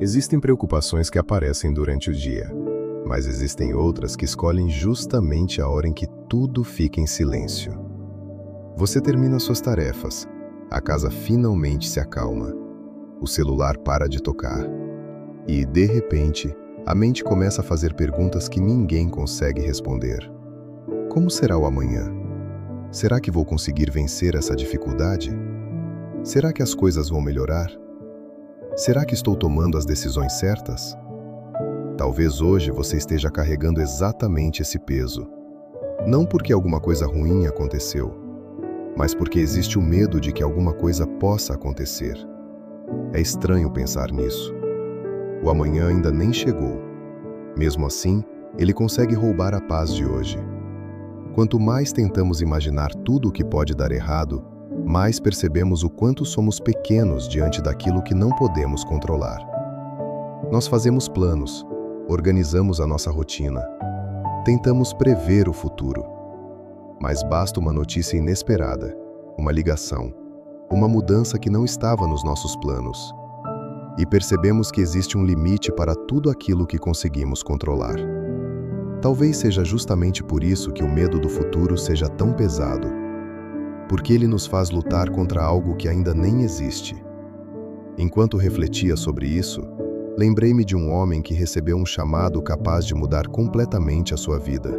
Existem preocupações que aparecem durante o dia, mas existem outras que escolhem justamente a hora em que tudo fica em silêncio. Você termina suas tarefas, a casa finalmente se acalma, o celular para de tocar e, de repente, a mente começa a fazer perguntas que ninguém consegue responder. Como será o amanhã? Será que vou conseguir vencer essa dificuldade? Será que as coisas vão melhorar? Será que estou tomando as decisões certas? Talvez hoje você esteja carregando exatamente esse peso. Não porque alguma coisa ruim aconteceu, mas porque existe o medo de que alguma coisa possa acontecer. É estranho pensar nisso. O amanhã ainda nem chegou. Mesmo assim, ele consegue roubar a paz de hoje. Quanto mais tentamos imaginar tudo o que pode dar errado, mais percebemos o quanto somos pequenos diante daquilo que não podemos controlar. Nós fazemos planos, organizamos a nossa rotina, tentamos prever o futuro. Mas basta uma notícia inesperada, uma ligação, uma mudança que não estava nos nossos planos. E percebemos que existe um limite para tudo aquilo que conseguimos controlar. Talvez seja justamente por isso que o medo do futuro seja tão pesado, porque ele nos faz lutar contra algo que ainda nem existe. Enquanto refletia sobre isso, lembrei-me de um homem que recebeu um chamado capaz de mudar completamente a sua vida.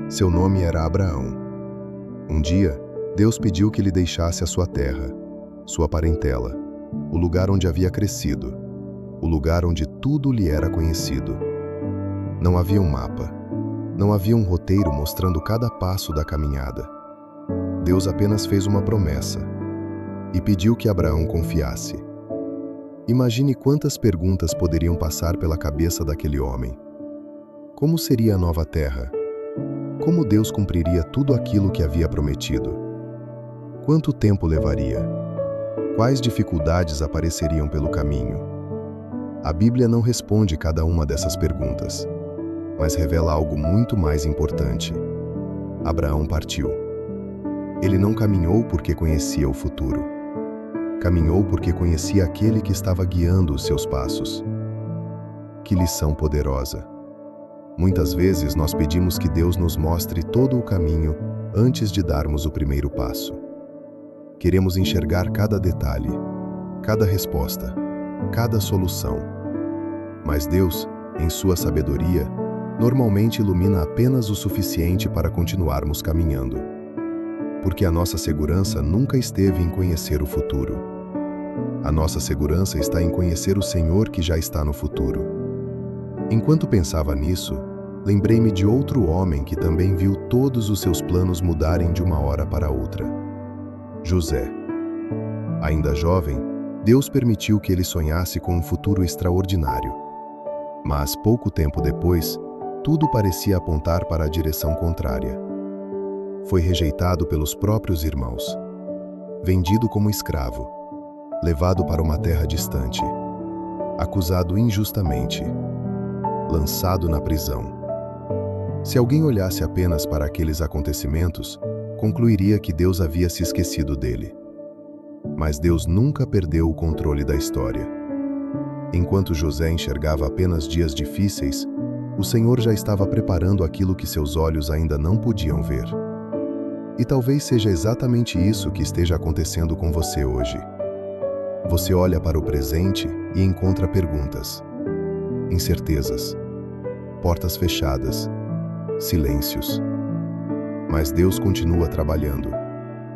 Seu nome era Abraão. Um dia, Deus pediu que ele deixasse a sua terra, sua parentela, o lugar onde havia crescido, o lugar onde tudo lhe era conhecido. Não havia um mapa, não havia um roteiro mostrando cada passo da caminhada. Deus apenas fez uma promessa e pediu que Abraão confiasse. Imagine quantas perguntas poderiam passar pela cabeça daquele homem. Como seria a nova terra? Como Deus cumpriria tudo aquilo que havia prometido? Quanto tempo levaria? Quais dificuldades apareceriam pelo caminho? A Bíblia não responde cada uma dessas perguntas, mas revela algo muito mais importante. Abraão partiu. Ele não caminhou porque conhecia o futuro. Caminhou porque conhecia aquele que estava guiando os seus passos. Que lição poderosa! Muitas vezes nós pedimos que Deus nos mostre todo o caminho antes de darmos o primeiro passo. Queremos enxergar cada detalhe, cada resposta, cada solução. Mas Deus, em sua sabedoria, normalmente ilumina apenas o suficiente para continuarmos caminhando. Porque a nossa segurança nunca esteve em conhecer o futuro. A nossa segurança está em conhecer o Senhor que já está no futuro. Enquanto pensava nisso, lembrei-me de outro homem que também viu todos os seus planos mudarem de uma hora para outra. José. Ainda jovem, Deus permitiu que ele sonhasse com um futuro extraordinário. Mas pouco tempo depois, tudo parecia apontar para a direção contrária. Foi rejeitado pelos próprios irmãos, vendido como escravo, levado para uma terra distante, acusado injustamente, lançado na prisão. Se alguém olhasse apenas para aqueles acontecimentos, concluiria que Deus havia se esquecido dele. Mas Deus nunca perdeu o controle da história. Enquanto José enxergava apenas dias difíceis, o Senhor já estava preparando aquilo que seus olhos ainda não podiam ver. E talvez seja exatamente isso que esteja acontecendo com você hoje. Você olha para o presente e encontra perguntas, incertezas, portas fechadas, silêncios. Mas Deus continua trabalhando,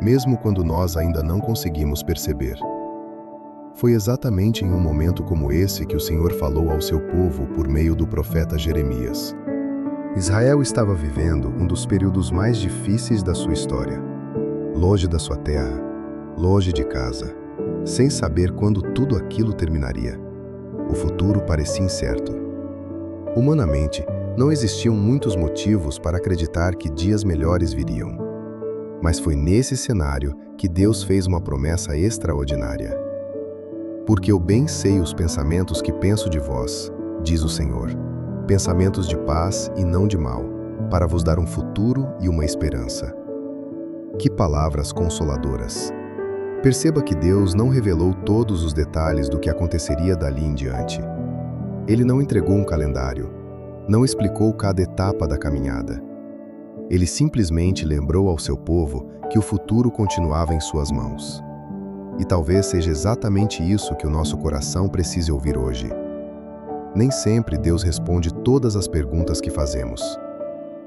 mesmo quando nós ainda não conseguimos perceber. Foi exatamente em um momento como esse que o Senhor falou ao seu povo por meio do profeta Jeremias. Israel estava vivendo um dos períodos mais difíceis da sua história. Longe da sua terra, longe de casa, sem saber quando tudo aquilo terminaria. O futuro parecia incerto. Humanamente, não existiam muitos motivos para acreditar que dias melhores viriam. Mas foi nesse cenário que Deus fez uma promessa extraordinária. Porque eu bem sei os pensamentos que penso de vós, diz o Senhor, pensamentos de paz e não de mal, para vos dar um futuro e uma esperança. Que palavras consoladoras! Perceba que Deus não revelou todos os detalhes do que aconteceria dali em diante. Ele não entregou um calendário, não explicou cada etapa da caminhada. Ele simplesmente lembrou ao seu povo que o futuro continuava em suas mãos. E talvez seja exatamente isso que o nosso coração precise ouvir hoje. Nem sempre Deus responde todas as perguntas que fazemos,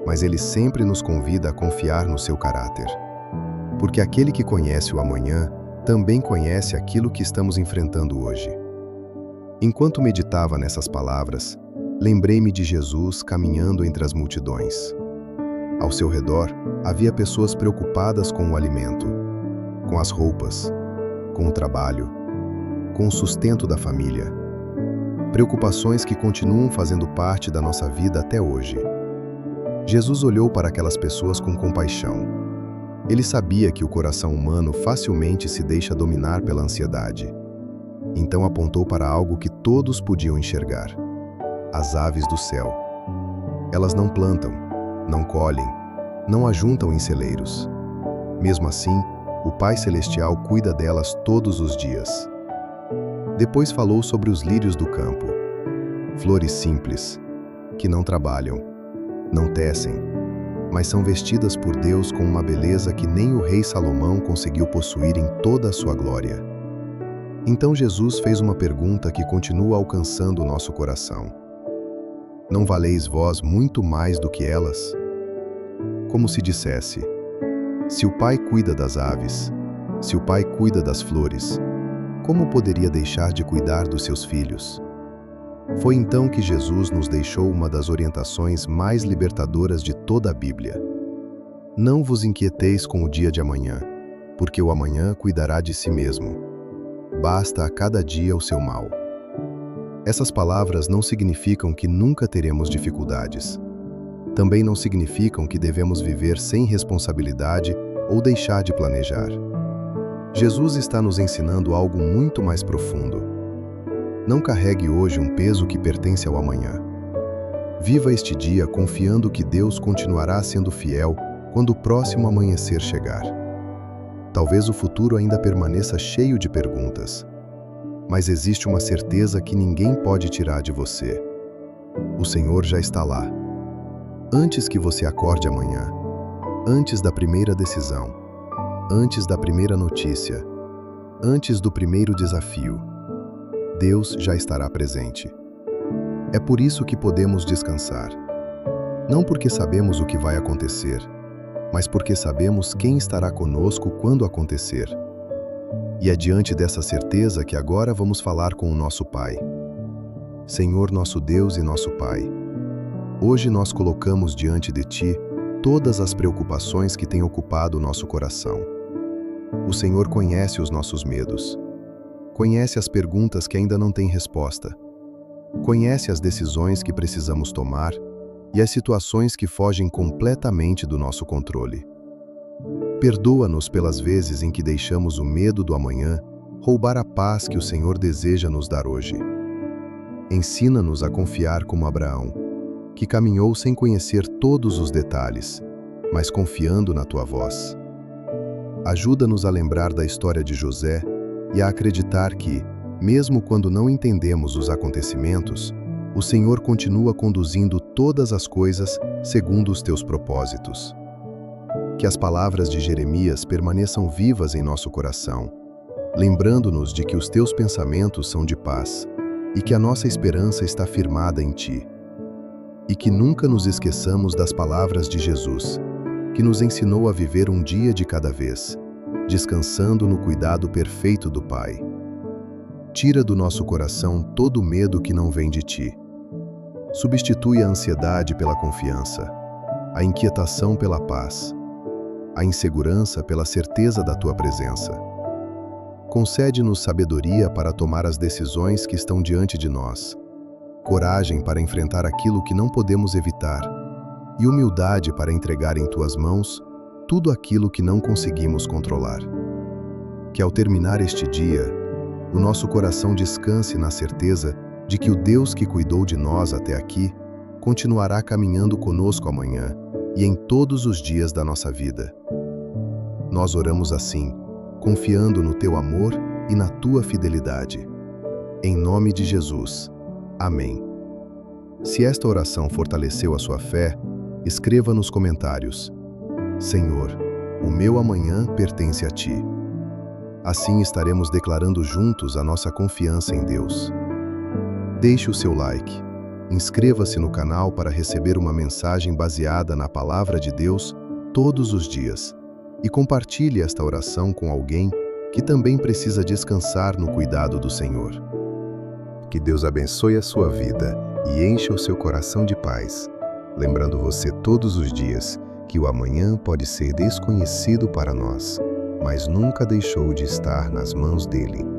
mas Ele sempre nos convida a confiar no seu caráter. Porque aquele que conhece o amanhã também conhece aquilo que estamos enfrentando hoje. Enquanto meditava nessas palavras, lembrei-me de Jesus caminhando entre as multidões. Ao seu redor, havia pessoas preocupadas com o alimento, com as roupas, com o trabalho, com o sustento da família. Preocupações que continuam fazendo parte da nossa vida até hoje. Jesus olhou para aquelas pessoas com compaixão. Ele sabia que o coração humano facilmente se deixa dominar pela ansiedade. Então apontou para algo que todos podiam enxergar: as aves do céu. Elas não plantam, não colhem, não ajuntam em celeiros. Mesmo assim, o Pai Celestial cuida delas todos os dias. Depois falou sobre os lírios do campo, flores simples, que não trabalham, não tecem, mas são vestidas por Deus com uma beleza que nem o rei Salomão conseguiu possuir em toda a sua glória. Então Jesus fez uma pergunta que continua alcançando o nosso coração: não valeis vós muito mais do que elas? Como se dissesse: se o Pai cuida das aves, se o Pai cuida das flores, como poderia deixar de cuidar dos seus filhos? Foi então que Jesus nos deixou uma das orientações mais libertadoras de toda a Bíblia. Não vos inquieteis com o dia de amanhã, porque o amanhã cuidará de si mesmo. Basta a cada dia o seu mal. Essas palavras não significam que nunca teremos dificuldades. Também não significam que devemos viver sem responsabilidade ou deixar de planejar. Jesus está nos ensinando algo muito mais profundo. Não carregue hoje um peso que pertence ao amanhã. Viva este dia confiando que Deus continuará sendo fiel quando o próximo amanhecer chegar. Talvez o futuro ainda permaneça cheio de perguntas, mas existe uma certeza que ninguém pode tirar de você. O Senhor já está lá. Antes que você acorde amanhã, antes da primeira decisão, antes da primeira notícia, antes do primeiro desafio, Deus já estará presente. É por isso que podemos descansar. Não porque sabemos o que vai acontecer, mas porque sabemos quem estará conosco quando acontecer. E é diante dessa certeza que agora vamos falar com o nosso Pai. Senhor nosso Deus e nosso Pai, hoje nós colocamos diante de Ti todas as preocupações que têm ocupado o nosso coração. O Senhor conhece os nossos medos. Conhece as perguntas que ainda não têm resposta. Conhece as decisões que precisamos tomar e as situações que fogem completamente do nosso controle. Perdoa-nos pelas vezes em que deixamos o medo do amanhã roubar a paz que o Senhor deseja nos dar hoje. Ensina-nos a confiar como Abraão, que caminhou sem conhecer todos os detalhes, mas confiando na Tua voz. Ajuda-nos a lembrar da história de José e a acreditar que, mesmo quando não entendemos os acontecimentos, o Senhor continua conduzindo todas as coisas segundo os Teus propósitos. Que as palavras de Jeremias permaneçam vivas em nosso coração, lembrando-nos de que os Teus pensamentos são de paz e que a nossa esperança está firmada em Ti. E que nunca nos esqueçamos das palavras de Jesus, que nos ensinou a viver um dia de cada vez, descansando no cuidado perfeito do Pai. Tira do nosso coração todo o medo que não vem de Ti. Substitui a ansiedade pela confiança, a inquietação pela paz, a insegurança pela certeza da Tua presença. Concede-nos sabedoria para tomar as decisões que estão diante de nós, coragem para enfrentar aquilo que não podemos evitar e humildade para entregar em Tuas mãos tudo aquilo que não conseguimos controlar. Que ao terminar este dia, o nosso coração descanse na certeza de que o Deus que cuidou de nós até aqui continuará caminhando conosco amanhã e em todos os dias da nossa vida. Nós oramos assim, confiando no teu amor e na tua fidelidade. Em nome de Jesus. Amém. Se esta oração fortaleceu a sua fé, escreva nos comentários: Senhor, o meu amanhã pertence a Ti. Assim estaremos declarando juntos a nossa confiança em Deus. Deixe o seu like, inscreva-se no canal para receber uma mensagem baseada na Palavra de Deus todos os dias e compartilhe esta oração com alguém que também precisa descansar no cuidado do Senhor. Que Deus abençoe a sua vida e encha o seu coração de paz, lembrando você todos os dias que o amanhã pode ser desconhecido para nós, mas nunca deixou de estar nas mãos dele.